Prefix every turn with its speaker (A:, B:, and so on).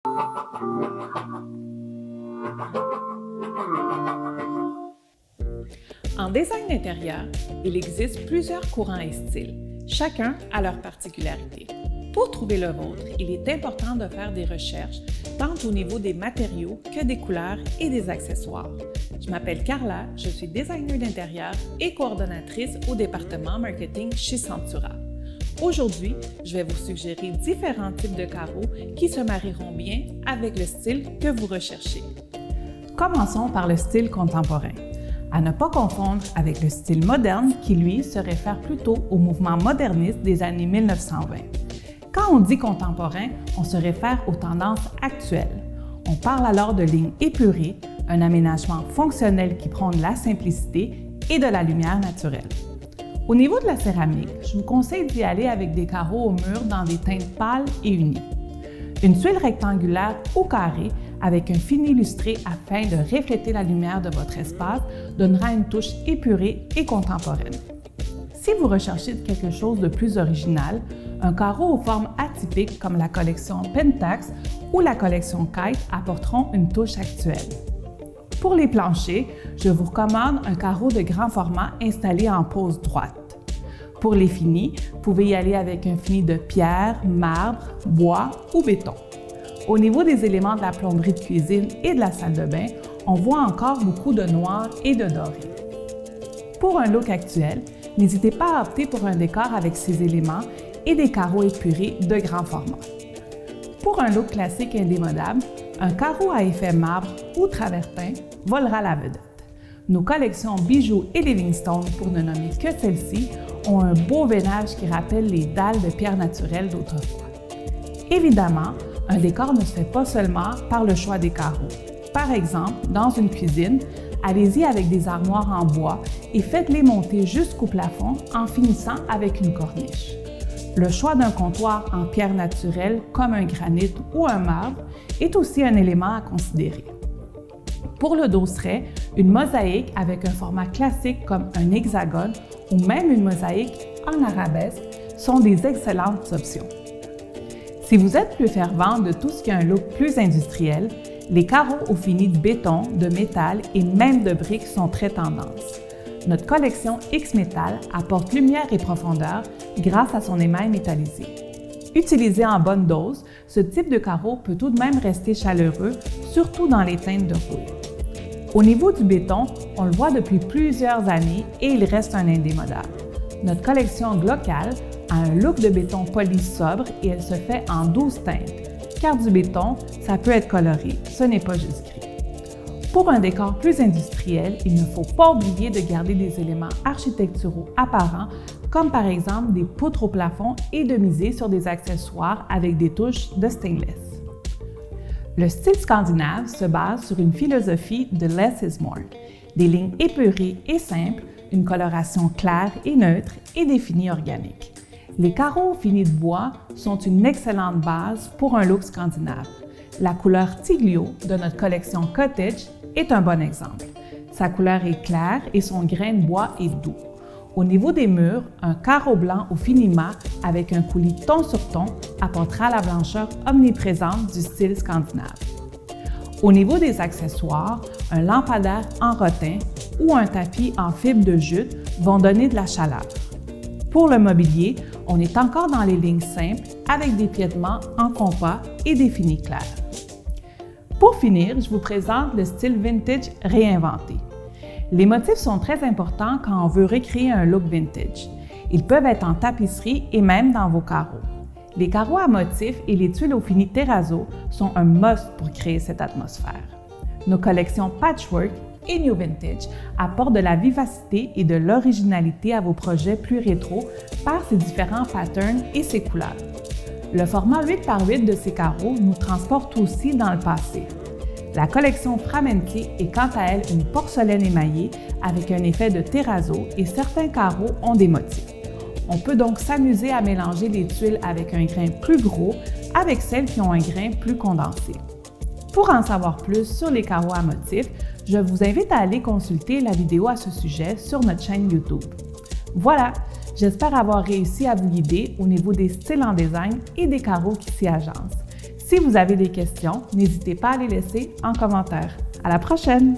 A: En design d'intérieur, il existe plusieurs courants et styles, chacun a leur particularité. Pour trouver le vôtre, il est important de faire des recherches tant au niveau des matériaux que des couleurs et des accessoires. Je m'appelle Carla, je suis designer d'intérieur et coordonnatrice au département marketing chez Centura. Aujourd'hui, je vais vous suggérer différents types de carreaux qui se marieront bien avec le style que vous recherchez. Commençons par le style contemporain. À ne pas confondre avec le style moderne qui, lui, se réfère plutôt au mouvement moderniste des années 1920. Quand on dit contemporain, on se réfère aux tendances actuelles. On parle alors de lignes épurées, un aménagement fonctionnel qui prône la simplicité et de la lumière naturelle. Au niveau de la céramique, je vous conseille d'y aller avec des carreaux au mur dans des teintes pâles et unies. Une tuile rectangulaire ou carrée avec un fini lustré afin de refléter la lumière de votre espace donnera une touche épurée et contemporaine. Si vous recherchez quelque chose de plus original, un carreau aux formes atypiques comme la collection Pentax ou la collection Kite apporteront une touche actuelle. Pour les planchers, je vous recommande un carreau de grand format installé en pose droite. Pour les finis, vous pouvez y aller avec un fini de pierre, marbre, bois ou béton. Au niveau des éléments de la plomberie de cuisine et de la salle de bain, on voit encore beaucoup de noir et de doré. Pour un look actuel, n'hésitez pas à opter pour un décor avec ces éléments et des carreaux épurés de grand format. Pour un look classique indémodable, un carreau à effet marbre ou travertin volera la vedette. Nos collections bijoux et Livingstone, pour ne nommer que celles-ci, ont un beau veinage qui rappelle les dalles de pierre naturelle d'autrefois. Évidemment, un décor ne se fait pas seulement par le choix des carreaux. Par exemple, dans une cuisine, allez-y avec des armoires en bois et faites-les monter jusqu'au plafond en finissant avec une corniche. Le choix d'un comptoir en pierre naturelle comme un granit ou un marbre est aussi un élément à considérer. Pour le dosseret, une mosaïque avec un format classique comme un hexagone ou même une mosaïque en arabesque sont des excellentes options. Si vous êtes plus fervent de tout ce qui a un look plus industriel, les carreaux au fini de béton, de métal et même de briques sont très tendance. Notre collection X-Metal apporte lumière et profondeur grâce à son émail métallisé. Utilisé en bonne dose, ce type de carreau peut tout de même rester chaleureux, surtout dans les teintes de rouille. Au niveau du béton, on le voit depuis plusieurs années et il reste un indémodable. Notre collection Glocal a un look de béton poli sobre et elle se fait en 12 teintes, car du béton, ça peut être coloré, ce n'est pas juste gris. Pour un décor plus industriel, il ne faut pas oublier de garder des éléments architecturaux apparents, comme par exemple des poutres au plafond et de miser sur des accessoires avec des touches de stainless. Le style scandinave se base sur une philosophie de less is more, des lignes épurées et simples, une coloration claire et neutre et des finis organiques. Les carreaux finis de bois sont une excellente base pour un look scandinave. La couleur Tiglio de notre collection Cottage est un bon exemple. Sa couleur est claire et son grain de bois est doux. Au niveau des murs, un carreau blanc au fini mat avec un coulis ton sur ton apportera la blancheur omniprésente du style scandinave. Au niveau des accessoires, un lampadaire en rotin ou un tapis en fibre de jute vont donner de la chaleur. Pour le mobilier, on est encore dans les lignes simples avec des piétements en compas et des finis clairs. Pour finir, je vous présente le style vintage réinventé. Les motifs sont très importants quand on veut recréer un look vintage. Ils peuvent être en tapisserie et même dans vos carreaux. Les carreaux à motifs et les tuiles au fini terrazzo sont un must pour créer cette atmosphère. Nos collections Patchwork et New Vintage apportent de la vivacité et de l'originalité à vos projets plus rétro par ses différents patterns et ses couleurs. Le format 8x8 de ces carreaux nous transporte aussi dans le passé. La collection Framenti est quant à elle une porcelaine émaillée avec un effet de terrazzo et certains carreaux ont des motifs. On peut donc s'amuser à mélanger les tuiles avec un grain plus gros avec celles qui ont un grain plus condensé. Pour en savoir plus sur les carreaux à motifs, je vous invite à aller consulter la vidéo à ce sujet sur notre chaîne YouTube. Voilà, j'espère avoir réussi à vous guider au niveau des styles en design et des carreaux qui s'y agencent. Si vous avez des questions, n'hésitez pas à les laisser en commentaire. À la prochaine!